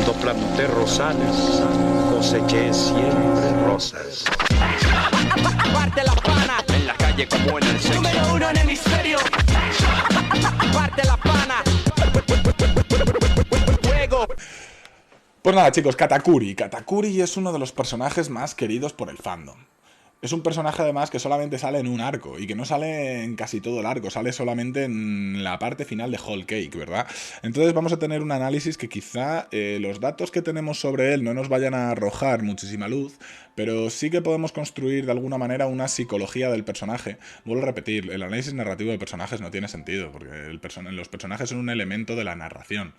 Cuando planté rosales, coseché siempre rosas. Parte la pana, En la calle como en el sexo. número 1 en el hemisferio. Parte la pana. Fuego. Pues nada, chicos, Katakuri. Katakuri es uno de los personajes más queridos por el fandom. Es un personaje además que solamente sale en un arco y que no sale en casi todo el arco, sale solamente en la parte final de Whole Cake, ¿verdad? Entonces vamos a tener un análisis que quizá los datos que tenemos sobre él no nos vayan a arrojar muchísima luz, pero sí que podemos construir de alguna manera una psicología del personaje. Vuelvo a repetir, el análisis narrativo de personajes no tiene sentido, porque los personajes son un elemento de la narración.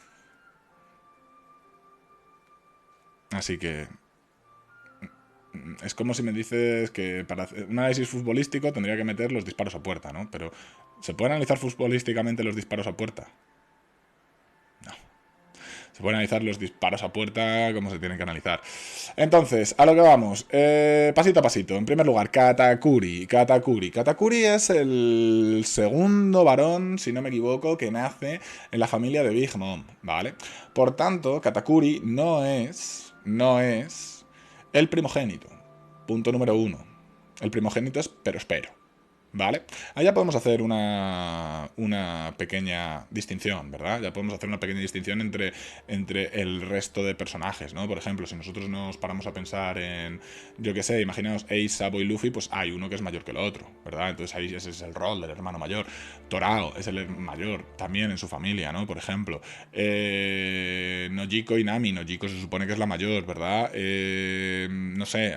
Así que es como si me dices que para hacer un análisis futbolístico tendría que meter los disparos a puerta, ¿no? Pero ¿se puede analizar futbolísticamente los disparos a puerta? No. Se pueden analizar los disparos a puerta como se tienen que analizar. Entonces, a lo que vamos. Pasito a pasito. En primer lugar, Katakuri. Katakuri es el segundo varón, si no me equivoco, que nace en la familia de Big Mom, ¿vale? Por tanto, Katakuri no es el primogénito. Punto número 1. El primogénito es Perospero. ¿Vale? Allá podemos hacer una pequeña distinción, ¿verdad? Ya podemos hacer una pequeña distinción entre el resto de personajes, ¿no? Por ejemplo, si nosotros nos paramos a pensar en, yo qué sé, imaginaos Ace, Sabo y Luffy, pues hay uno que es mayor que el otro, ¿verdad? Entonces ahí ese es el rol del hermano mayor. Torao es el mayor también en su familia, ¿no? Por ejemplo, Nojiko y Nami. Nojiko se supone que es la mayor, ¿verdad? No sé,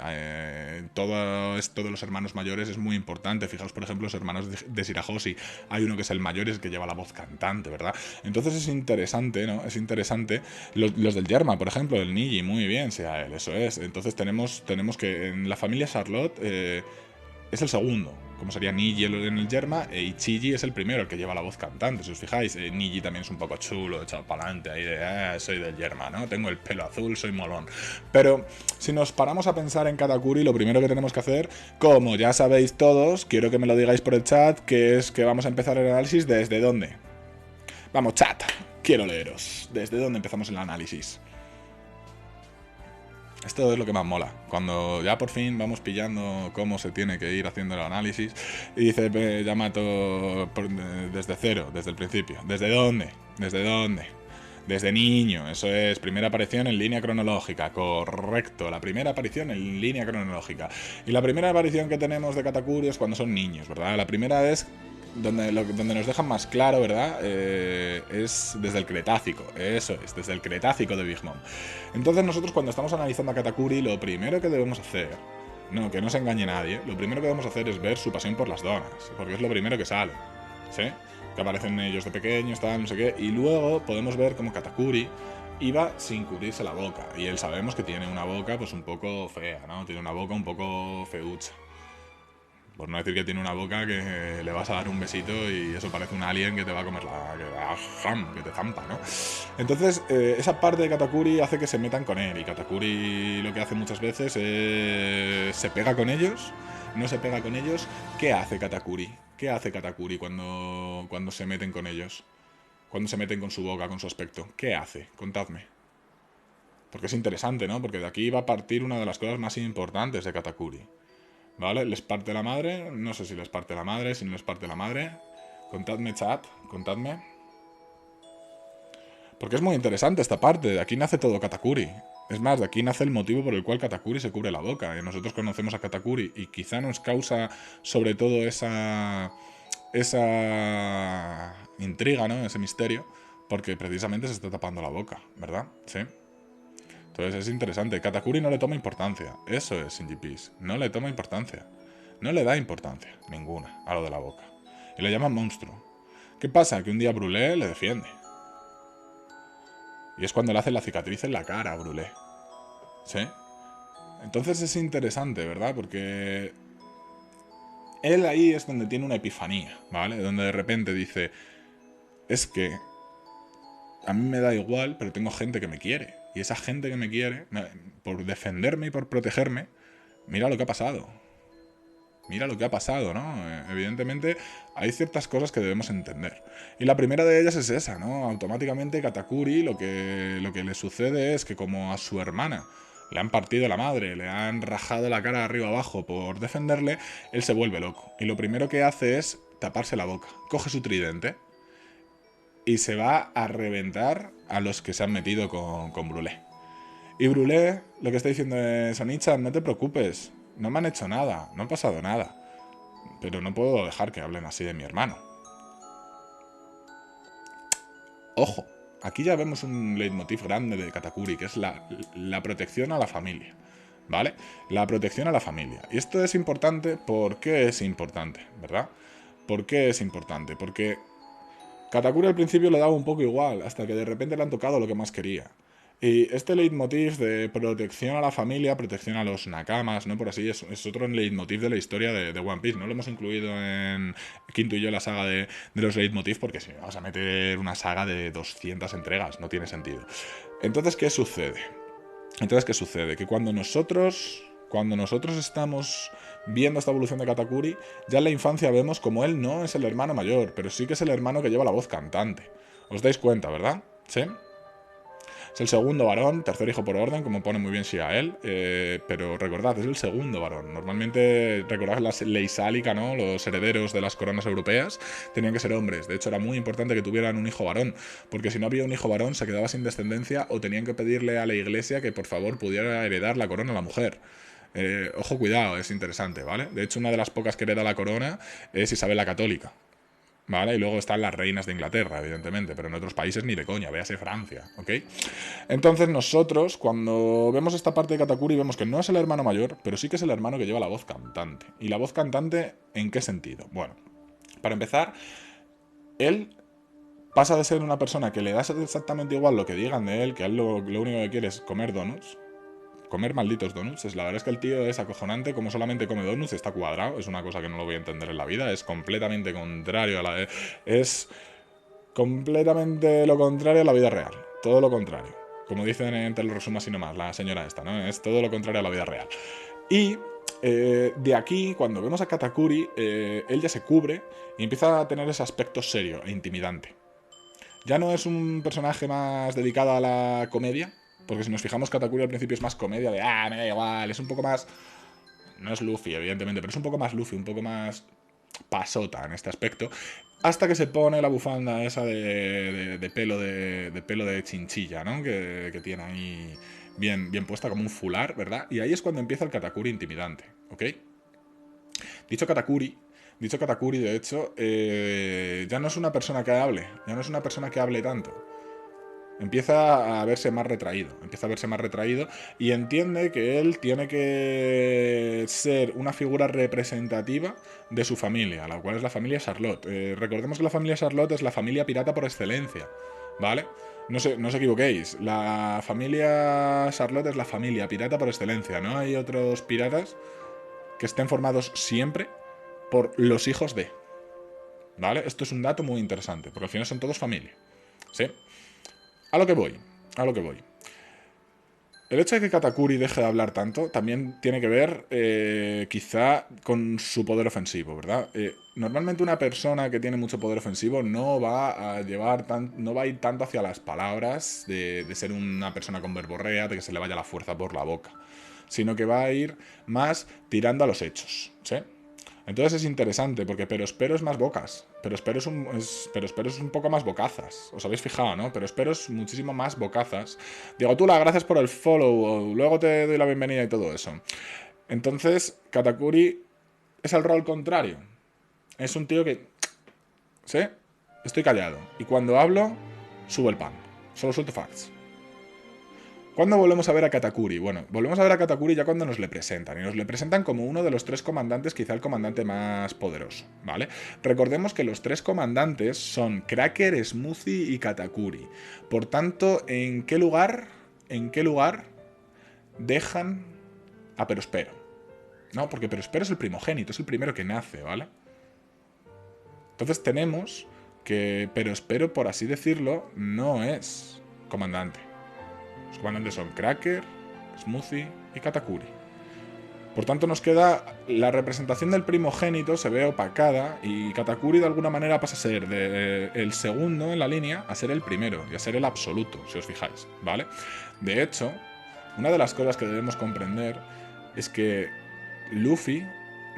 todo esto de los hermanos mayores es muy importante. Fijaos, por ejemplo, los hermanos de Shirahoshi. Hay uno que es el mayor y es el que lleva la voz cantante, ¿verdad? Entonces es interesante, ¿no? Es interesante. Los del Yerma, por ejemplo, el Niji, muy bien, sea él, eso es. Entonces tenemos que en la familia Charlotte es el segundo, como sería Niji en el Yerma, e Ichiji es el primero, el que lleva la voz cantante, si os fijáis. Niji también es un poco chulo, echado para adelante, ahí de, soy del Yerma, ¿no? Tengo el pelo azul, soy molón. Pero si nos paramos a pensar en Katakuri, lo primero que tenemos que hacer, como ya sabéis todos, quiero que me lo digáis por el chat, que es que vamos a empezar el análisis desde dónde. Vamos, chat, quiero leeros. ¿Desde dónde empezamos el análisis? Esto es lo que más mola, cuando ya por fin vamos pillando cómo se tiene que ir haciendo el análisis y dice Yamato desde cero, desde el principio. ¿Desde dónde? ¿Desde dónde? Desde niño, eso es, primera aparición en línea cronológica, correcto, la primera aparición en línea cronológica. Y la primera aparición que tenemos de Katakuri es cuando son niños, ¿verdad? La primera es donde nos dejan más claro, ¿verdad? Es desde el Cretácico, eso es, desde el Cretácico de Big Mom. Entonces nosotros cuando estamos analizando a Katakuri, lo primero que debemos hacer, no, que no se engañe nadie, lo primero que debemos hacer es ver su pasión por las donas, porque es lo primero que sale, ¿sí? Que aparecen ellos de pequeños, tal, no sé qué, y luego podemos ver como Katakuri iba sin cubrirse la boca, y él sabemos que tiene una boca pues un poco fea, ¿no? Tiene una boca un poco feucha. Por no decir que tiene una boca que le vas a dar un besito y eso parece un alien que te va a comer que te zampa, ¿no? Entonces, esa parte de Katakuri hace que se metan con él. Y Katakuri lo que hace muchas veces es se pega con ellos, no se pega con ellos. ¿Qué hace Katakuri? ¿Qué hace Katakuri cuando se meten con ellos? Cuando se meten con su boca, con su aspecto. ¿Qué hace? Contadme. Porque es interesante, ¿no? Porque de aquí va a partir una de las cosas más importantes de Katakuri. ¿Vale? ¿Les parte la madre? No sé si les parte la madre, si no les parte la madre. Contadme, chat, contadme. Porque es muy interesante esta parte. De aquí nace todo Katakuri. Es más, de aquí nace el motivo por el cual Katakuri se cubre la boca. Y nosotros conocemos a Katakuri y quizá nos causa sobre todo esa intriga, ¿no? Ese misterio. Porque precisamente se está tapando la boca, ¿verdad? Sí. Entonces es interesante. Katakuri no le toma importancia. Eso es Shinji Peace. No le toma importancia. No le da importancia ninguna a lo de la boca. Y le llaman monstruo. ¿Qué pasa? Que un día Brulé le defiende. Y es cuando le hace la cicatriz en la cara a Brulé. ¿Sí? Entonces es interesante, ¿verdad? Porque él ahí es donde tiene una epifanía, ¿vale? Donde de repente dice, es que a mí me da igual, pero tengo gente que me quiere. Y esa gente que me quiere, por defenderme y por protegerme, mira lo que ha pasado. mira lo que ha pasado, ¿no? Evidentemente hay ciertas cosas que debemos entender. Y la primera de ellas es esa, ¿no? Automáticamente Katakuri lo que le sucede es que como a su hermana le han partido la madre, le han rajado la cara de arriba abajo por defenderle, él se vuelve loco. Y lo primero que hace es taparse la boca. Coge su tridente y se va a reventar a los que se han metido con Brulé. Y Brulé lo que está diciendo es: Onichan, no te preocupes, no me han hecho nada, no ha pasado nada. Pero no puedo dejar que hablen así de mi hermano. Ojo, aquí ya vemos un leitmotiv grande de Katakuri, que es la protección a la familia. ¿Vale? La protección a la familia. Y esto es importante. ¿Por qué es importante? ¿Verdad? ¿Por qué es importante? Porque Katakuri al principio le daba un poco igual, hasta que de repente le han tocado lo que más quería. Y este leitmotiv de protección a la familia, protección a los nakamas, ¿no? Por así, es otro leitmotiv de la historia de One Piece. No lo hemos incluido en Quinto y yo la saga de los leitmotiv, porque si vamos a meter una saga de 200 entregas, no tiene sentido. Entonces, ¿qué sucede? Que cuando nosotros estamos viendo esta evolución de Katakuri, ya en la infancia vemos como él no es el hermano mayor, pero sí que es el hermano que lleva la voz cantante. ¿Os dais cuenta, verdad? ¿Sí? Es el segundo varón, tercer hijo por orden, como pone muy bien Shiael, pero recordad, es el segundo varón. Normalmente, recordad la ley sálica, ¿no? Los herederos de las coronas europeas tenían que ser hombres. De hecho, era muy importante que tuvieran un hijo varón, porque si no había un hijo varón se quedaba sin descendencia o tenían que pedirle a la iglesia que por favor pudiera heredar la corona a la mujer. Ojo, cuidado, es interesante, ¿vale? De hecho, una de las pocas que hereda la corona es Isabel la Católica. ¿Vale? Y luego están las reinas de Inglaterra, evidentemente, pero en otros países ni de coña, véase Francia, ¿ok? Entonces nosotros, cuando vemos esta parte de Katakuri, vemos que no es el hermano mayor, pero sí que es el hermano que lleva la voz cantante. ¿Y la voz cantante en qué sentido? Bueno, para empezar, él pasa de ser una persona que le da exactamente igual lo que digan de él, que él lo único que quiere es comer donuts, comer malditos donuts. La verdad es que el tío es acojonante, como solamente come donuts, está cuadrado, es una cosa que no lo voy a entender en la vida, es completamente contrario a la... Es completamente lo contrario a la vida real, todo lo contrario. Como dicen en Te lo resumo así nomás, la señora esta, ¿no? Es todo lo contrario a la vida real. Y de aquí, cuando vemos a Katakuri, él ya se cubre y empieza a tener ese aspecto serio e intimidante. Ya no es un personaje más dedicado a la comedia, porque si nos fijamos, Katakuri al principio es más comedia de me da igual, es un poco más... No es Luffy, evidentemente, pero es un poco más Luffy, un poco más pasota en este aspecto, hasta que se pone la bufanda esa de pelo de chinchilla, ¿no? Que tiene ahí bien puesta, como un fular, ¿verdad? Y ahí es cuando empieza el Katakuri intimidante, ¿ok? Dicho Katakuri, de hecho, ya no es una persona que hable, ya no es una persona que hable tanto. Empieza a verse más retraído, y entiende que él tiene que ser una figura representativa de su familia, la cual es la familia Charlotte. Recordemos que la familia Charlotte es la familia pirata por excelencia, ¿vale? No os equivoquéis, la familia Charlotte es la familia pirata por excelencia, no hay otros piratas que estén formados siempre por los hijos de, ¿vale? Esto es un dato muy interesante, porque al final son todos familia, ¿sí? A lo que voy. El hecho de que Katakuri deje de hablar tanto también tiene que ver quizá con su poder ofensivo, ¿verdad? Normalmente una persona que tiene mucho poder ofensivo no va a ir tanto hacia las palabras de ser una persona con verborrea, de que se le vaya la fuerza por la boca, sino que va a ir más tirando a los hechos, ¿sí? Entonces es interesante, porque Pero Espero es más bocas. Pero Espero es un poco más bocazas. Os habéis fijado, ¿no? Pero Espero es muchísimo más bocazas. Digo, tú, gracias por el follow, luego te doy la bienvenida y todo eso. Entonces, Katakuri es el rol contrario. Es un tío que... ¿Sí? Estoy callado. Y cuando hablo, subo el pan. Solo suelto facts. ¿Cuándo volvemos a ver a Katakuri? Bueno, volvemos a ver a Katakuri ya cuando nos le presentan. Y nos le presentan como uno de los 3 comandantes, quizá el comandante más poderoso, ¿vale? Recordemos que los 3 comandantes son Cracker, Smoothie y Katakuri. Por tanto, ¿en qué lugar dejan a Perospero? No, porque Perospero es el primogénito, es el primero que nace, ¿vale? Entonces tenemos que Perospero, por así decirlo, no es comandante. Los comandantes son Cracker, Smoothie y Katakuri. Por tanto, nos queda la representación del primogénito, se ve opacada, y Katakuri de alguna manera pasa a ser el segundo en la línea a ser el primero, y a ser el absoluto, si os fijáis, ¿vale? De hecho, una de las cosas que debemos comprender es que Luffy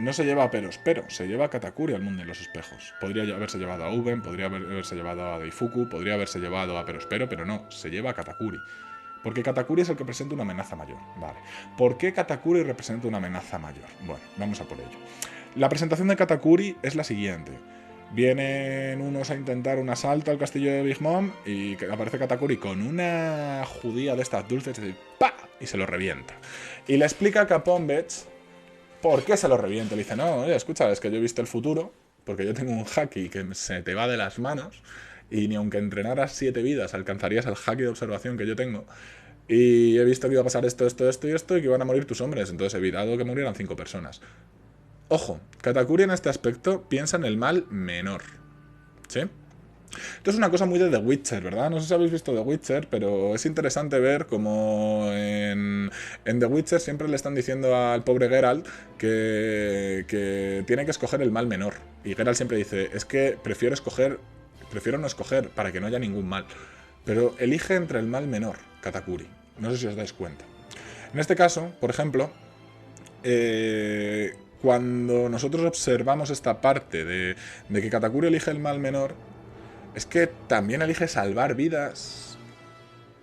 no se lleva a Perospero, se lleva a Katakuri al mundo de los espejos. Podría haberse llevado a Uben, podría haberse llevado a Daifuku, podría haberse llevado a Perospero, pero no, se lleva a Katakuri. Porque Katakuri es el que presenta una amenaza mayor. Vale. ¿Por qué Katakuri representa una amenaza mayor? Bueno, vamos a por ello. La presentación de Katakuri es la siguiente. Vienen unos a intentar un asalto al castillo de Big Mom y aparece Katakuri con una judía de estas dulces y ¡pa! Y se lo revienta. Y le explica a Capombech por qué se lo revienta. Le dice, no, oye, escucha, es que yo he visto el futuro, porque yo tengo un haki que se te va de las manos y ni aunque entrenaras 7 vidas alcanzarías el haki de observación que yo tengo. Y he visto que iba a pasar esto, esto, esto y esto y que iban a morir tus hombres. Entonces he evitado que murieran 5 personas. Ojo, Katakuri en este aspecto piensa en el mal menor. ¿Sí? Esto es una cosa muy de The Witcher, ¿verdad? No sé si habéis visto The Witcher, pero es interesante ver cómo en The Witcher siempre le están diciendo al pobre Geralt que tiene que escoger el mal menor. Y Geralt siempre dice, es que prefiero no escoger para que no haya ningún mal. Pero elige entre el mal menor, Katakuri. No sé si os dais cuenta. En este caso, por ejemplo, cuando nosotros observamos esta parte de que Katakuri elige el mal menor, es que también elige salvar vidas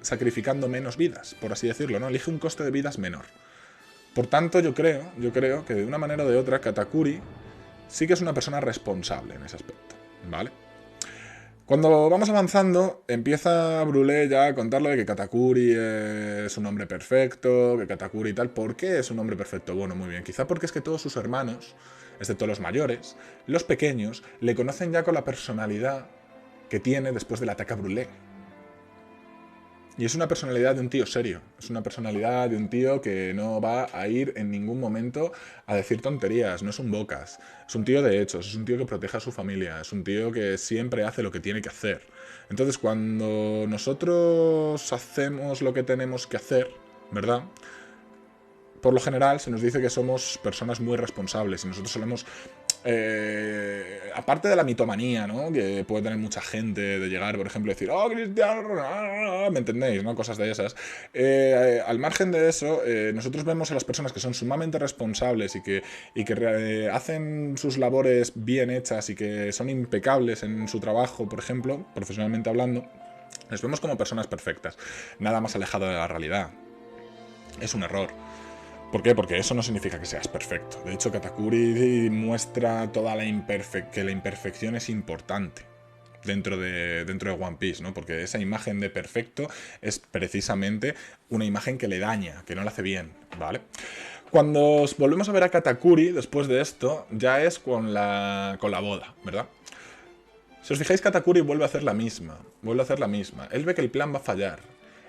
sacrificando menos vidas, por así decirlo, ¿no? Elige un coste de vidas menor. Por tanto, yo creo que de una manera o de otra Katakuri sí que es una persona responsable en ese aspecto, ¿vale? Cuando vamos avanzando, empieza Brulé ya a contarlo de que Katakuri es un hombre perfecto, que Katakuri y tal. ¿Por qué es un hombre perfecto? Bueno, muy bien. Quizá porque es que todos sus hermanos, excepto los mayores, los pequeños, le conocen ya con la personalidad que tiene después del ataque a Brulé. Y es una personalidad de un tío serio. Es una personalidad de un tío que no va a ir en ningún momento a decir tonterías. No es un bocas. Es un tío de hechos. Es un tío que protege a su familia. Es un tío que siempre hace lo que tiene que hacer. Entonces, cuando nosotros hacemos lo que tenemos que hacer, ¿verdad? Por lo general se nos dice que somos personas muy responsables y nosotros solemos... aparte de la mitomanía, ¿no? Que puede tener mucha gente de llegar, por ejemplo, y decir, oh, Cristiano Ronaldo, ¿me entendéis? ¿No? Cosas de esas. Al margen de eso, nosotros vemos a las personas que son sumamente responsables y que hacen sus labores bien hechas y que son impecables en su trabajo, por ejemplo, profesionalmente hablando, les vemos como personas perfectas. Nada más alejado de la realidad. Es un error. ¿Por qué? Porque eso no significa que seas perfecto. De hecho, Katakuri muestra toda que la imperfección es importante dentro de One Piece, ¿no? Porque esa imagen de perfecto es precisamente una imagen que le daña, que no le hace bien, ¿vale? Cuando volvemos a ver a Katakuri, después de esto, ya es con la boda, ¿verdad? Si os fijáis, Katakuri vuelve a hacer la misma. Él ve que el plan va a fallar.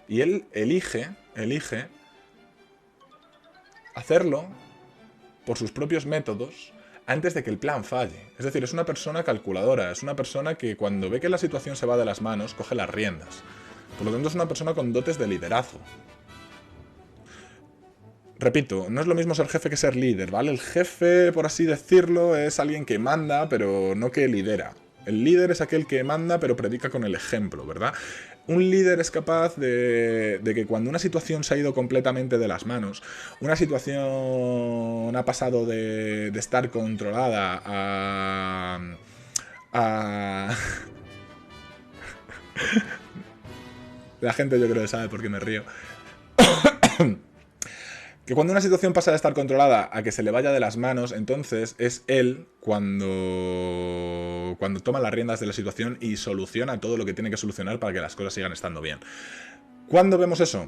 Y él elige hacerlo por sus propios métodos antes de que el plan falle. Es decir, es una persona calculadora, es una persona que cuando ve que la situación se va de las manos, coge las riendas. Por lo tanto, es una persona con dotes de liderazgo. Repito, no es lo mismo ser jefe que ser líder, ¿vale? El jefe, por así decirlo, es alguien que manda, pero no que lidera. El líder es aquel que manda, pero predica con el ejemplo, ¿verdad? Un líder es capaz de que cuando una situación se ha ido completamente de las manos, una situación ha pasado de estar controlada a... La gente yo creo que sabe por qué me río. Que cuando una situación pasa de estar controlada a que se le vaya de las manos, entonces es él cuando toma las riendas de la situación y soluciona todo lo que tiene que solucionar para que las cosas sigan estando bien. ¿Cuándo vemos eso?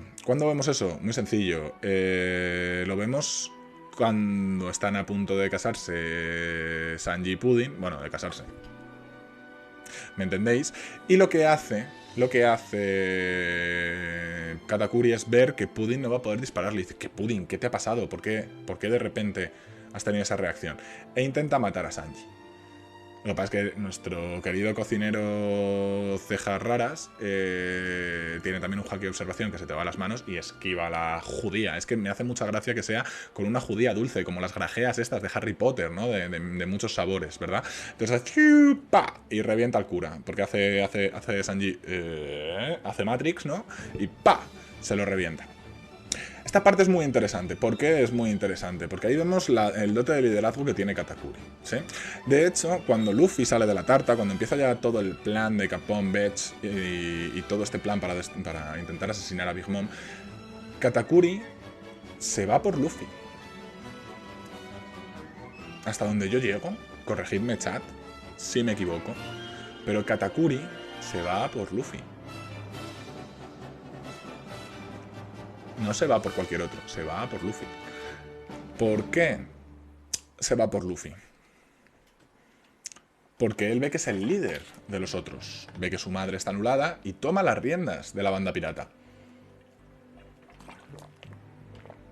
Muy sencillo. Lo vemos cuando están a punto de casarse Sanji y Pudding. Bueno, de casarse. ¿Me entendéis? Y lo que hace Katakuri es ver que Pudding no va a poder dispararle. Dice, ¿qué Pudding? ¿Qué te ha pasado? ¿Por qué de repente has tenido esa reacción? E intenta matar a Sanji. Lo que pasa es que nuestro querido cocinero cejas raras tiene también un hack de observación que se te va a las manos y esquiva a la judía. Es que me hace mucha gracia que sea con una judía dulce, como las grajeas estas de Harry Potter, ¿no? De muchos sabores, ¿verdad? Entonces hace ¡pa! Y revienta al cura, porque hace Sanji, hace Matrix, ¿no? Y ¡pa! Se lo revienta. Esta parte es muy interesante. ¿Por qué es muy interesante? Porque ahí vemos el dote de liderazgo que tiene Katakuri, ¿sí? De hecho, cuando Luffy sale de la tarta, cuando empieza ya todo el plan de Capone, Bech y todo este plan para intentar asesinar a Big Mom, Katakuri se va por Luffy. Hasta donde yo llego, corregidme chat, si me equivoco, pero Katakuri se va por Luffy. No se va por cualquier otro, se va por Luffy. ¿Por qué se va por Luffy? Porque él ve que es el líder de los otros. Ve que su madre está anulada y toma las riendas de la banda pirata.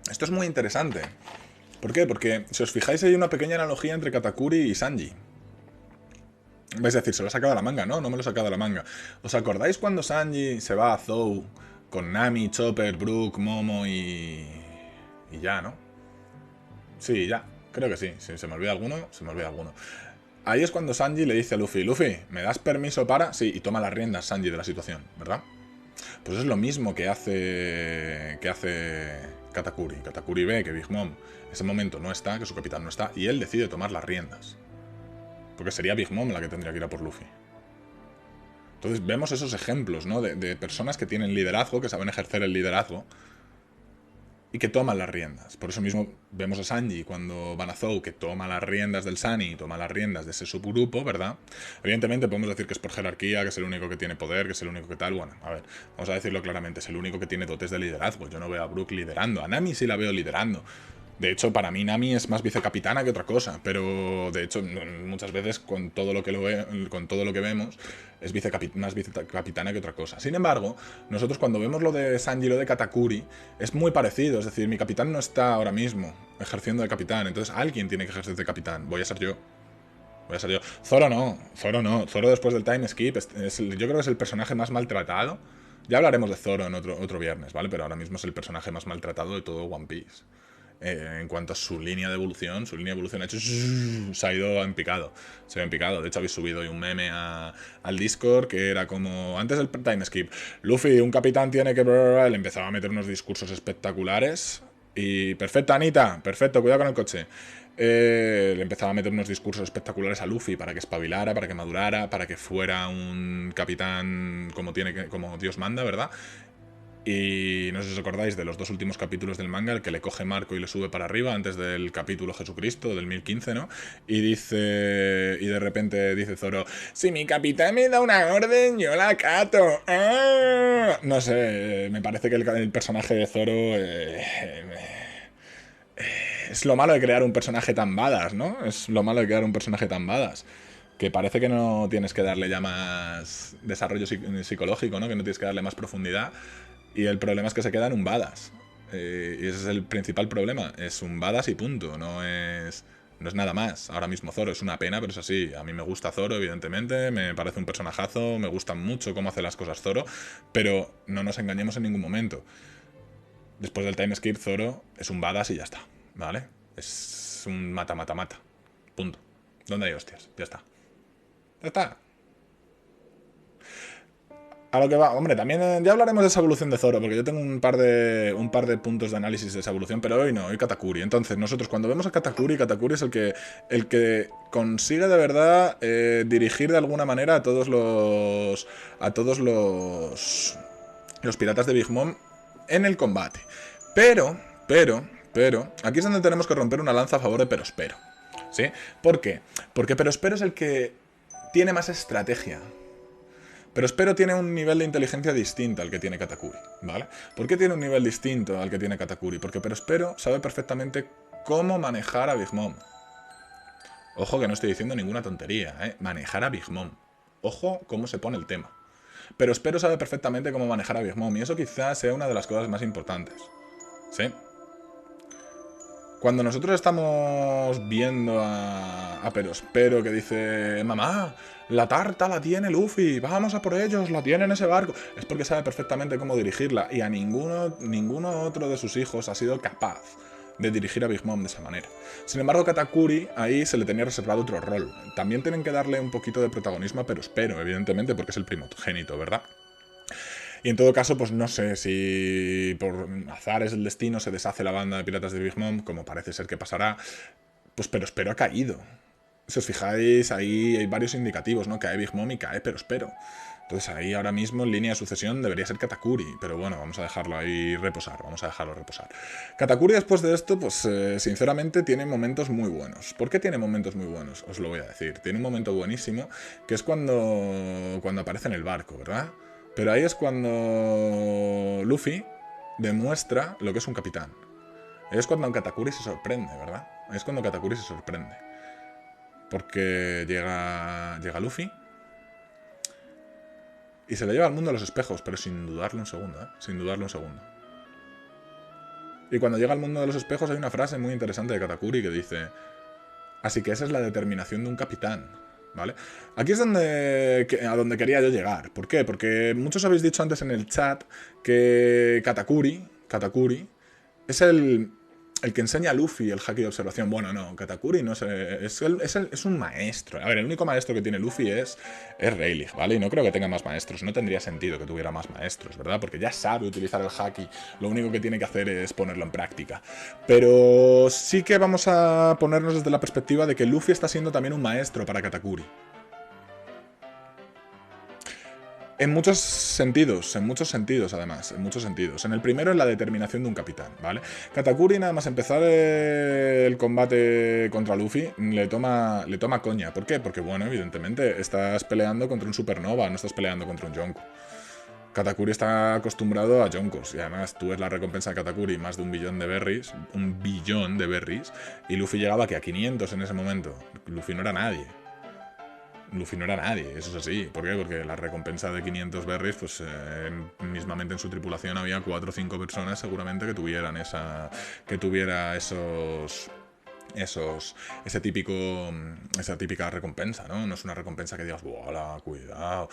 Esto es muy interesante. ¿Por qué? Porque, si os fijáis, hay una pequeña analogía entre Katakuri y Sanji. Vais a decir, se lo ha sacado de la manga. No, no me lo he sacado de la manga. ¿Os acordáis cuando Sanji se va a Zou con Nami, Chopper, Brook, Momo y ya, ¿no? Sí, ya. Creo que sí. Si se me olvida alguno, se me olvida alguno. Ahí es cuando Sanji le dice a Luffy, Luffy, ¿me das permiso para...? Sí, y toma las riendas Sanji de la situación, ¿verdad? Pues es lo mismo que hace Katakuri. Katakuri ve que Big Mom en ese momento no está, que su capitán no está, y él decide tomar las riendas. Porque sería Big Mom la que tendría que ir a por Luffy. Entonces vemos esos ejemplos, ¿no? De personas que tienen liderazgo, que saben ejercer el liderazgo y que toman las riendas. Por eso mismo vemos a Sanji cuando van a Zou, que toma las riendas del Sunny, toma las riendas de ese subgrupo, ¿verdad? Evidentemente podemos decir que es por jerarquía, que es el único que tiene poder, que es el único que tal. Bueno, a ver, vamos a decirlo claramente, es el único que tiene dotes de liderazgo. Yo no veo a Brook liderando, a Nami sí la veo liderando. De hecho, para mí Nami es más vicecapitana que otra cosa, pero de hecho muchas veces con todo lo que vemos es más vicecapitana que otra cosa. Sin embargo, nosotros cuando vemos lo de Sanji y lo de Katakuri es muy parecido, es decir, mi capitán no está ahora mismo ejerciendo de capitán, entonces alguien tiene que ejercer de capitán, voy a ser yo. Zoro no, Zoro después del time skip yo creo que es el personaje más maltratado. Ya hablaremos de Zoro en otro viernes, ¿vale? Pero ahora mismo es el personaje más maltratado de todo One Piece. En cuanto a su línea de evolución ha hecho... Se ha ido en picado. De hecho, habéis subido hoy un meme al Discord que era como... Antes del time skip, Luffy, un capitán tiene que... Le empezaba a meter unos discursos espectaculares. Y perfecto, Anita, perfecto, cuidado con el coche. Le empezaba a meter unos discursos espectaculares a Luffy para que espabilara, para que madurara, para que fuera un capitán como Dios manda, ¿verdad? Y no sé si os acordáis de los dos últimos capítulos del manga, el que le coge Marco y le sube para arriba antes del capítulo Jesucristo del 1015, ¿no? Y de repente dice Zoro, si mi capitán me da una orden, yo la acato. ¡Ah! No sé, me parece que el personaje de Zoro es lo malo de crear un personaje tan badass, ¿no? Es lo malo de crear un personaje tan badass. Que parece que no tienes que darle ya más desarrollo psicológico, ¿no? Que no tienes que darle más profundidad. Y el problema es que se queda en un badass. Y ese es el principal problema. Es un badass y punto. No es nada más. Ahora mismo Zoro es una pena, pero es así. A mí me gusta Zoro, evidentemente. Me parece un personajazo. Me gusta mucho cómo hace las cosas Zoro. Pero no nos engañemos en ningún momento. Después del time skip, Zoro es un badass y ya está. ¿Vale? Es un mata-mata-mata. Punto. ¿Dónde hay hostias? Ya está. Ya está. A lo que va, hombre, también ya hablaremos de esa evolución de Zoro, porque yo tengo un par de puntos de análisis de esa evolución, pero hoy no, hoy Katakuri. Entonces, nosotros cuando vemos a Katakuri es el que consigue de verdad dirigir de alguna manera a todos los piratas de Big Mom en el combate. Pero, aquí es donde tenemos que romper una lanza a favor de Perospero. ¿Sí? ¿Por qué? Porque Perospero es el que tiene más estrategia. Perospero tiene un nivel de inteligencia distinto al que tiene Katakuri, ¿vale? ¿Por qué tiene un nivel distinto al que tiene Katakuri? Porque Perospero sabe perfectamente cómo manejar a Big Mom. Ojo que no estoy diciendo ninguna tontería, ¿eh? Manejar a Big Mom. Ojo cómo se pone el tema. Perospero sabe perfectamente cómo manejar a Big Mom y eso quizás sea una de las cosas más importantes. ¿Sí? Cuando nosotros estamos viendo a Perospero que dice: mamá, la tarta la tiene Luffy, vamos a por ellos, la tiene en ese barco, es porque sabe perfectamente cómo dirigirla, y a ninguno otro de sus hijos ha sido capaz de dirigir a Big Mom de esa manera. Sin embargo, Katakuri, ahí se le tenía reservado otro rol. También tienen que darle un poquito de protagonismo a Perospero, evidentemente, porque es el primogénito, ¿verdad? Y en todo caso, pues no sé si por azares del destino se deshace la banda de piratas de Big Mom, como parece ser que pasará, pues Perospero ha caído. Si os fijáis, ahí hay varios indicativos, ¿no? Cae Big Mom y cae Perospero. Entonces ahí ahora mismo en línea de sucesión debería ser Katakuri, pero bueno, vamos a dejarlo ahí reposar, vamos a dejarlo reposar. Katakuri después de esto, pues sinceramente tiene momentos muy buenos. ¿Por qué tiene momentos muy buenos? Os lo voy a decir. Tiene un momento buenísimo, que es cuando aparece en el barco, ¿verdad? Pero ahí es cuando Luffy demuestra lo que es un capitán. Es cuando Katakuri se sorprende, ¿verdad? Es cuando Katakuri se sorprende. Porque llega Luffy y se le lleva al mundo a los espejos, pero sin dudarlo un segundo, ¿eh? Sin dudarlo un segundo. Y cuando llega al mundo de los espejos hay una frase muy interesante de Katakuri que dice: así que esa es la determinación de un capitán, ¿vale? Aquí es a donde quería yo llegar. ¿Por qué? Porque muchos habéis dicho antes en el chat que Katakuri es el que enseña a Luffy el haki de observación. Bueno, no, Katakuri no es un maestro. A ver, el único maestro que tiene Luffy es Rayleigh, ¿vale? Y no creo que tenga más maestros. No tendría sentido que tuviera más maestros, ¿verdad? Porque ya sabe utilizar el haki. Lo único que tiene que hacer es ponerlo en práctica. Pero sí que vamos a ponernos desde la perspectiva de que Luffy está siendo también un maestro para Katakuri. En muchos sentidos además, en muchos sentidos. En el primero, en la determinación de un capitán, ¿vale? Katakuri, nada más empezar el combate contra Luffy, le toma coña. ¿Por qué? Porque, bueno, evidentemente, estás peleando contra un Supernova, no estás peleando contra un Yonko. Katakuri está acostumbrado a Yonkos, y además tú ves la recompensa de Katakuri, más de 1 billón de berries, y Luffy llegaba que a 500 en ese momento. Luffy no era nadie. Eso es así. ¿Por qué? Porque la recompensa de 500 berries, pues mismamente en su tripulación había 4 o 5 personas seguramente que tuvieran esa típica recompensa, ¿no? No es una recompensa que digas, ¡hola, cuidado!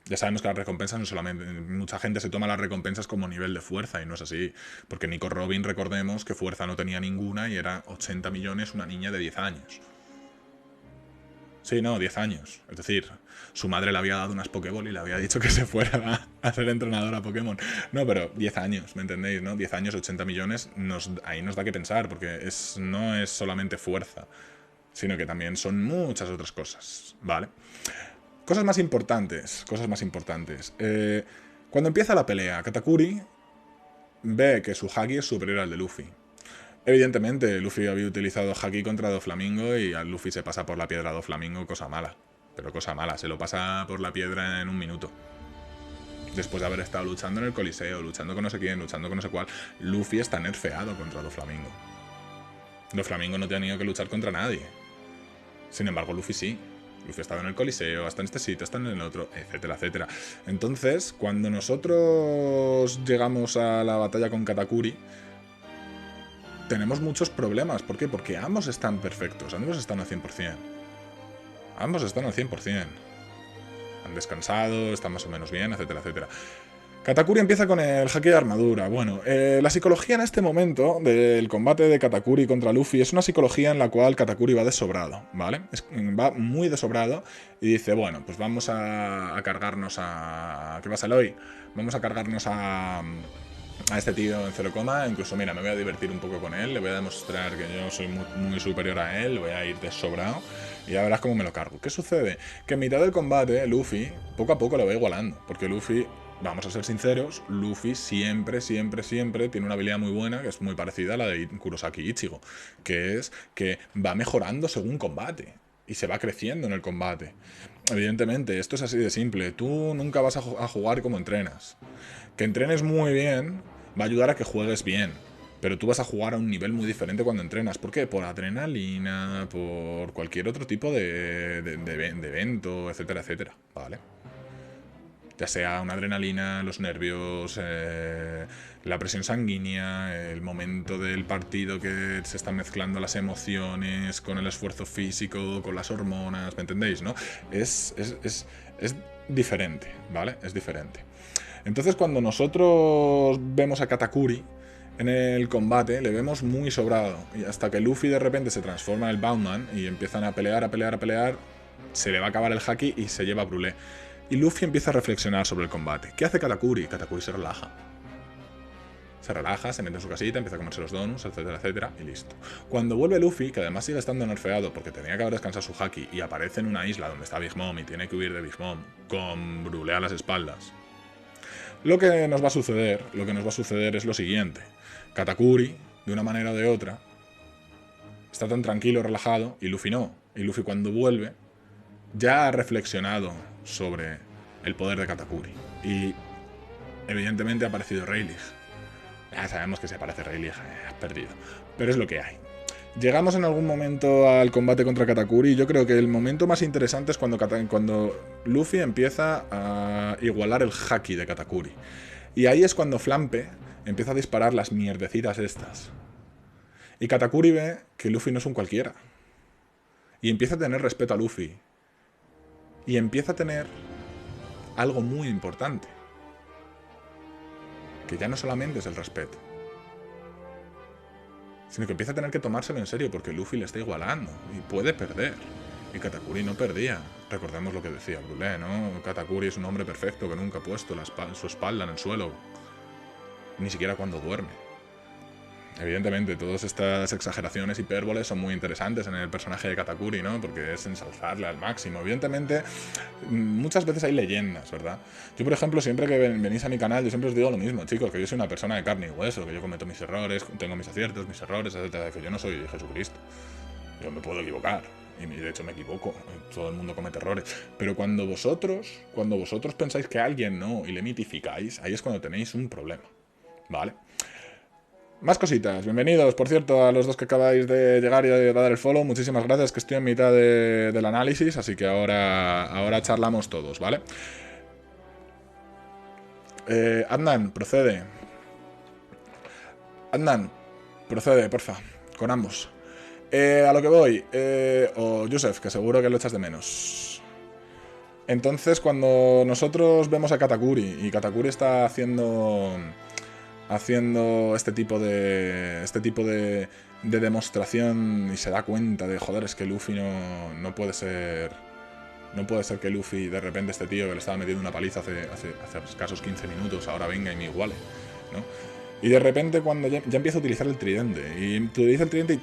Ya sabemos que las recompensas no solamente... Mucha gente se toma las recompensas como nivel de fuerza, y no es así. Porque Nico Robin, recordemos que fuerza no tenía ninguna y era 80 millones una niña de 10 años. Sí, no, 10 años. Es decir, su madre le había dado unas Pokéball y le había dicho que se fuera a ser entrenadora Pokémon. No, pero 10 años, ¿me entendéis? ¿No? 10 años, 80 millones, ahí nos da que pensar, porque no es solamente fuerza, sino que también son muchas otras cosas, ¿vale? Cosas más importantes. Cuando empieza la pelea, Katakuri ve que su haki es superior al de Luffy. Evidentemente, Luffy había utilizado haki contra Doflamingo y a Luffy se pasa por la piedra Doflamingo, cosa mala. Pero cosa mala, se lo pasa por la piedra en 1 minuto. Después de haber estado luchando en el Coliseo, luchando con no sé quién, luchando con no sé cuál, Luffy está nerfeado contra Doflamingo. Doflamingo no tenía que luchar contra nadie. Sin embargo, Luffy sí. Luffy ha estado en el Coliseo, hasta en este sitio, hasta en el otro, etcétera, etcétera. Entonces, cuando nosotros llegamos a la batalla con Katakuri, tenemos muchos problemas. ¿Por qué? Porque ambos están perfectos, ambos están al 100%. Han descansado, están más o menos bien, etcétera, etcétera. Katakuri empieza con el haki de armadura. Bueno, la psicología en este momento del combate de Katakuri contra Luffy es una psicología en la cual Katakuri va desobrado, ¿vale? Va muy desobrado y dice, bueno, pues vamos a cargarnos a... ¿Qué pasa, Eloy? Vamos a cargarnos a este tío en 0, incluso mira, me voy a divertir un poco con él, le voy a demostrar que yo soy muy superior a él, le voy a ir desobrado y ya verás cómo me lo cargo. ¿Qué sucede? Que en mitad del combate Luffy poco a poco lo va igualando, porque Luffy, vamos a ser sinceros, Luffy siempre tiene una habilidad muy buena que es muy parecida a la de Kurosaki Ichigo, que es que va mejorando según combate y se va creciendo en el combate. Evidentemente, esto es así de simple, tú nunca vas a jugar como entrenas. Que entrenes muy bien va a ayudar a que juegues bien, pero tú vas a jugar a un nivel muy diferente cuando entrenas. ¿Por qué? Por adrenalina, por cualquier otro tipo de evento, etcétera, etcétera, ¿vale? ya sea una adrenalina, los nervios, la presión sanguínea, el momento del partido que se están mezclando las emociones con el esfuerzo físico, con las hormonas, ¿me entendéis, no? Es diferente, ¿vale? Es diferente. Entonces, cuando nosotros vemos a Katakuri en el combate, le vemos muy sobrado. Y hasta que Luffy de repente se transforma en el Boundman y empiezan a pelear, se le va a acabar el haki y se lleva a Brûlé. Y Luffy empieza a reflexionar sobre el combate. ¿Qué hace Katakuri? Katakuri se relaja. Se relaja, se mete en su casita, empieza a comerse los donuts, etcétera, etcétera, y listo. Cuando vuelve Luffy, que además sigue estando nerfeado porque tenía que haber descansado su haki, y aparece en una isla donde está Big Mom y tiene que huir de Big Mom con Brûlé a las espaldas, lo que nos va a suceder es lo siguiente. Katakuri, de una manera o de otra, está tan tranquilo, relajado, y Luffy no. Y Luffy, cuando vuelve, ya ha reflexionado sobre el poder de Katakuri. Y evidentemente ha aparecido Rayleigh. Ya sabemos que si aparece Rayleigh, has perdido. Pero es lo que hay. Llegamos en algún momento al combate contra Katakuri. Y yo creo que el momento más interesante es cuando Luffy empieza a igualar el haki de Katakuri. Y ahí es cuando Flampe empieza a disparar las mierdecitas estas. Y Katakuri ve que Luffy no es un cualquiera. Y empieza a tener respeto a Luffy. Y empieza a tener algo muy importante. Que ya no solamente es el respeto, sino que empieza a tener que tomárselo en serio porque Luffy le está igualando y puede perder. Y Katakuri no perdía. Recordemos lo que decía Brûlé, ¿no? Katakuri es un hombre perfecto que nunca ha puesto su espalda en el suelo, ni siquiera cuando duerme. Evidentemente, todas estas exageraciones, hipérboles, son muy interesantes en el personaje de Katakuri, ¿no? Porque es ensalzarle al máximo. Evidentemente, muchas veces hay leyendas, ¿verdad? Yo, por ejemplo, siempre que venís a mi canal, yo siempre os digo lo mismo, chicos, que yo soy una persona de carne y hueso, que yo cometo mis errores, tengo mis aciertos, mis errores, etcétera, que yo no soy Jesucristo. Yo me puedo equivocar, y de hecho me equivoco, todo el mundo comete errores. Pero cuando vosotros pensáis que alguien no y le mitificáis, ahí es cuando tenéis un problema, ¿vale? Más cositas, bienvenidos, por cierto, a los dos que acabáis de llegar y de dar el follow, muchísimas gracias, que estoy en mitad del análisis, así que ahora charlamos todos, ¿vale? Adnan, procede, porfa, con ambos. A lo que voy, o Yusef, que seguro que lo echas de menos. Entonces, cuando nosotros vemos a Katakuri, y Katakuri está haciendo este tipo de demostración y se da cuenta de, joder, es que Luffy no puede ser que Luffy, de repente, este tío que le estaba metiendo una paliza hace escasos 15 minutos, ahora venga y me iguale, ¿no? Y de repente, cuando ya empieza a utilizar el tridente, y utiliza el tridente y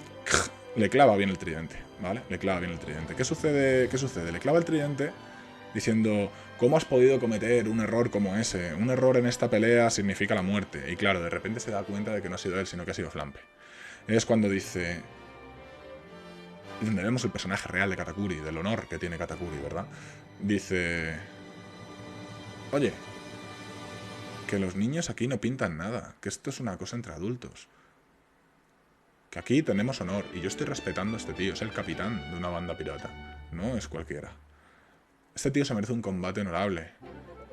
le clava bien el tridente, ¿vale? Le clava bien el tridente. ¿Qué sucede? Le clava el tridente diciendo: ¿cómo has podido cometer un error como ese? Un error en esta pelea significa la muerte. Y claro, de repente se da cuenta de que no ha sido él, sino que ha sido Flampe. Es cuando dice... Y donde vemos el personaje real de Katakuri, del honor que tiene Katakuri, ¿verdad? Dice... Oye, que los niños aquí no pintan nada, que esto es una cosa entre adultos. Que aquí tenemos honor, y yo estoy respetando a este tío, es el capitán de una banda pirata, no es cualquiera. Este tío se merece un combate honorable,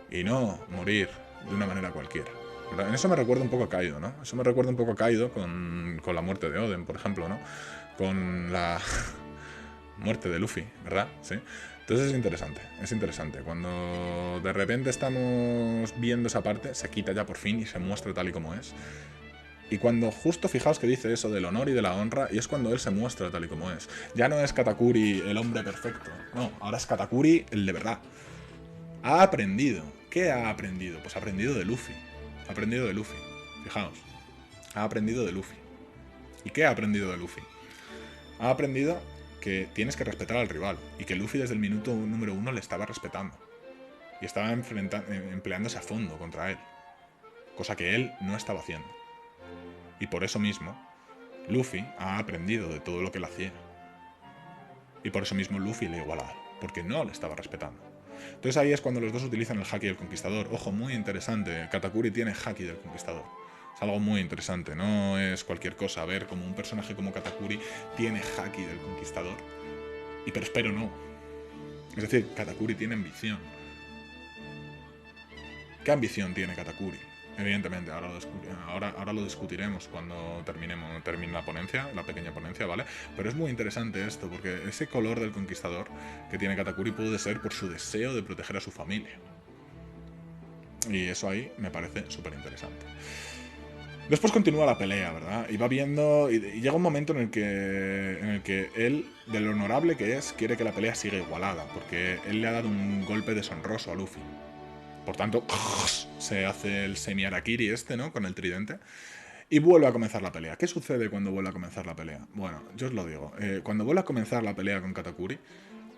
y no morir de una manera cualquiera. ¿Verdad? En eso me recuerda un poco a Kaido, ¿no? Eso me recuerda un poco a Kaido con la muerte de Oden, por ejemplo, ¿no? Con la muerte de Luffy, ¿verdad? ¿Sí? Entonces es interesante. Cuando de repente estamos viendo esa parte, se quita ya por fin y se muestra tal y como es. Y cuando justo, fijaos que dice eso del honor y de la honra, y es cuando él se muestra tal y como es. Ya no es Katakuri el hombre perfecto, no, ahora es Katakuri el de verdad. Ha aprendido. ¿Qué ha aprendido? Pues ha aprendido de Luffy. Ha aprendido de Luffy. Fijaos. Ha aprendido de Luffy. ¿Y qué ha aprendido de Luffy? Ha aprendido que tienes que respetar al rival, y que Luffy desde el minuto número 1 le estaba respetando. Y estaba empleándose a fondo contra él. Cosa que él no estaba haciendo. Y por eso mismo, Luffy ha aprendido de todo lo que él hacía. Y por eso mismo Luffy le igualaba, porque no le estaba respetando. Entonces ahí es cuando los dos utilizan el haki del conquistador. Ojo, muy interesante, Katakuri tiene haki del conquistador. Es algo muy interesante, no es cualquier cosa. Ver como un personaje como Katakuri tiene haki del conquistador. Pero espero no. Es decir, Katakuri tiene ambición. ¿Qué ambición tiene Katakuri? Evidentemente, ahora lo discutiremos cuando termine la ponencia, la pequeña ponencia, ¿vale? Pero es muy interesante esto, porque ese color del conquistador que tiene Katakuri puede ser por su deseo de proteger a su familia. Y eso ahí me parece súper interesante. Después continúa la pelea, ¿verdad? Y va viendo... Y llega un momento en el que él, de lo honorable que es, quiere que la pelea siga igualada, porque él le ha dado un golpe deshonroso a Luffy. Por tanto, se hace el semi-harakiri ¿no? Con el tridente. Y vuelve a comenzar la pelea. ¿Qué sucede cuando vuelve a comenzar la pelea? Bueno, yo os lo digo. Cuando vuelve a comenzar la pelea con Katakuri,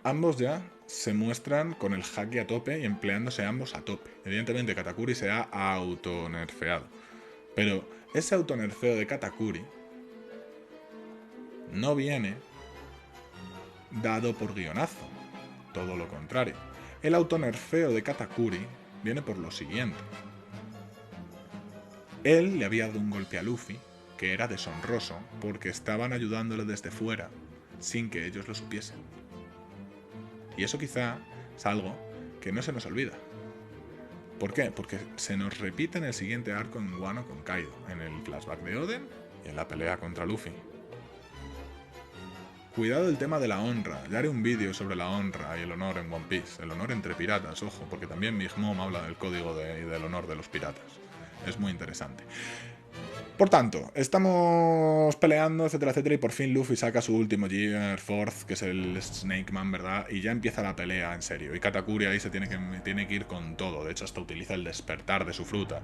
ambos ya se muestran con el haki a tope y empleándose ambos a tope. Evidentemente, Katakuri se ha autonerfeado. Pero ese autonerfeo de Katakuri no viene dado por guionazo. Todo lo contrario. El autonerfeo de Katakuri viene por lo siguiente. Él le había dado un golpe a Luffy que era deshonroso porque estaban ayudándole desde fuera sin que ellos lo supiesen. Y eso quizá es algo que no se nos olvida. ¿Por qué? Porque se nos repite en el siguiente arco en Wano con Kaido, en el flashback de Oden y en la pelea contra Luffy. Cuidado el tema de la honra. Ya haré un vídeo sobre la honra y el honor en One Piece. El honor entre piratas, ojo, porque también Big Mom habla del código del honor de los piratas. Es muy interesante. Por tanto, estamos peleando, etcétera, etcétera, y por fin Luffy saca su último Gear Fourth, que es el Snake Man, ¿verdad? Y ya empieza la pelea en serio. Y Katakuri ahí tiene que ir con todo. De hecho, hasta utiliza el despertar de su fruta.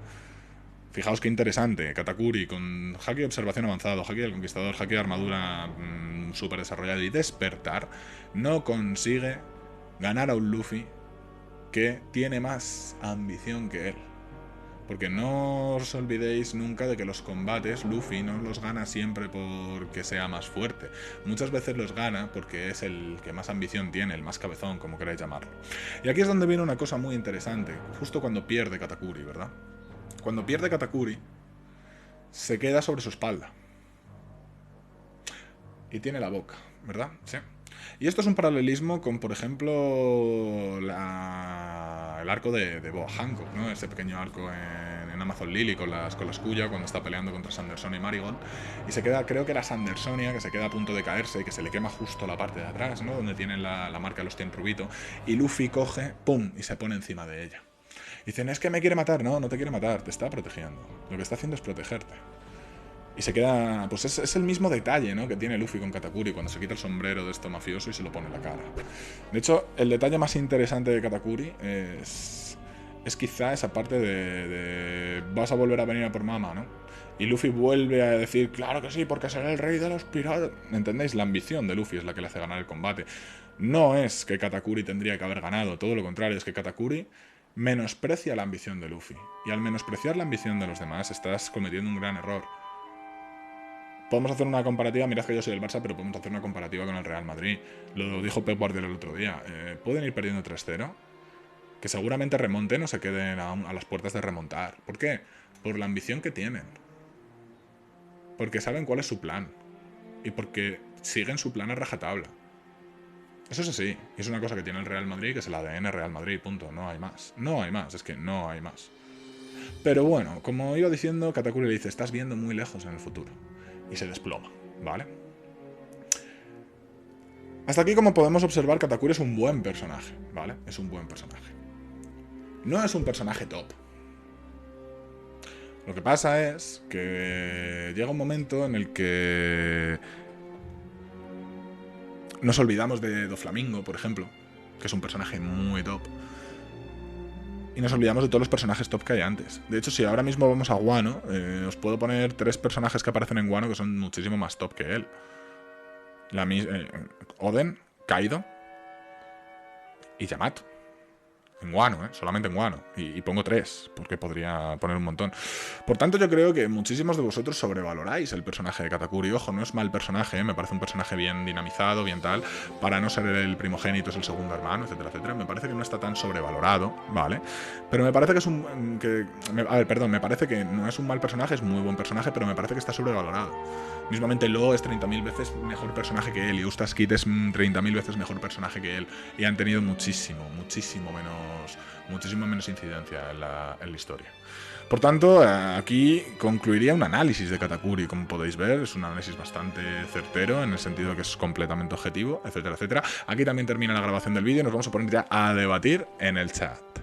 Fijaos qué interesante. Katakuri con haki de observación avanzado, haki del conquistador, haki de armadura súper desarrollado y despertar, no consigue ganar a un Luffy que tiene más ambición que él. Porque no os olvidéis nunca de que los combates Luffy no los gana siempre porque sea más fuerte. Muchas veces los gana porque es el que más ambición tiene, el más cabezón, como queráis llamarlo. Y aquí es donde viene una cosa muy interesante, justo cuando pierde Katakuri, ¿verdad? Cuando pierde Katakuri, se queda sobre su espalda. Y tiene la boca, ¿verdad? Sí. Y esto es un paralelismo con, por ejemplo, el arco de Boa Hancock, ¿no? Ese pequeño arco en Amazon Lily con las Kuya cuando está peleando contra Sanderson y Marigold. Y se queda, creo que era Sandersonia, que se queda a punto de caerse y que se le quema justo la parte de atrás, ¿no? Donde tiene la marca de los 100 rubito. Y Luffy coge, ¡pum! Y se pone encima de ella. Y dicen, es que me quiere matar. No, no te quiere matar, te está protegiendo. Lo que está haciendo es protegerte. Y se queda... Pues es el mismo detalle, ¿no? Que tiene Luffy con Katakuri cuando se quita el sombrero de esto mafioso y se lo pone en la cara. De hecho, el detalle más interesante de Katakuri es quizá esa parte de vas a volver a venir a por mamá, ¿no? Y Luffy vuelve a decir, claro que sí, porque seré el rey de los piratas. ¿Entendéis? La ambición de Luffy es la que le hace ganar el combate. No es que Katakuri tendría que haber ganado, todo lo contrario, es que Katakuri menosprecia la ambición de Luffy. Y al menospreciar la ambición de los demás, estás cometiendo un gran error. Podemos hacer una comparativa, mirad que yo soy del Barça, pero podemos hacer una comparativa con el Real Madrid. Lo dijo Pep Guardiola el otro día. Pueden ir perdiendo 3-0, que seguramente remonten o se queden a las puertas de remontar. ¿Por qué? Por la ambición que tienen. Porque saben cuál es su plan. Y porque siguen su plan a rajatabla. Eso es así. Y es una cosa que tiene el Real Madrid, que es el ADN Real Madrid, punto. No hay más. No hay más, es que no hay más. Pero bueno, como iba diciendo, Katakuri le dice, estás viendo muy lejos en el futuro. Y se desploma, ¿vale? Hasta aquí, como podemos observar, Katakuri es un buen personaje, ¿vale? Es un buen personaje. No es un personaje top. Lo que pasa es que llega un momento en el que nos olvidamos de Doflamingo, por ejemplo, que es un personaje muy top. Y nos olvidamos de todos los personajes top que hay antes. De hecho, si ahora mismo vamos a Wano, os puedo poner 3 personajes que aparecen en Wano que son muchísimo más top que él. Oden, Kaido y Yamato. En Wano, solamente en Wano. Y pongo 3, porque podría poner un montón. Por tanto, yo creo que muchísimos de vosotros sobrevaloráis el personaje de Katakuri. Ojo, no es mal personaje, me parece un personaje bien dinamizado, bien tal. Para no ser el primogénito, es el segundo hermano, etcétera, etcétera. Me parece que no está tan sobrevalorado, ¿vale? Pero me parece que es un... me parece que no es un mal personaje, es muy buen personaje, pero me parece que está sobrevalorado. Mismamente Law es 30.000 veces mejor personaje que él, y Eustace Kid es 30.000 veces mejor personaje que él. Y han tenido muchísimo menos muchísima menos incidencia en la historia. Por tanto, aquí concluiría un análisis de Katakuri, como podéis ver, es un análisis bastante certero, en el sentido de que es completamente objetivo, etcétera, etcétera. Aquí también termina la grabación del vídeo y nos vamos a poner ya a debatir en el chat.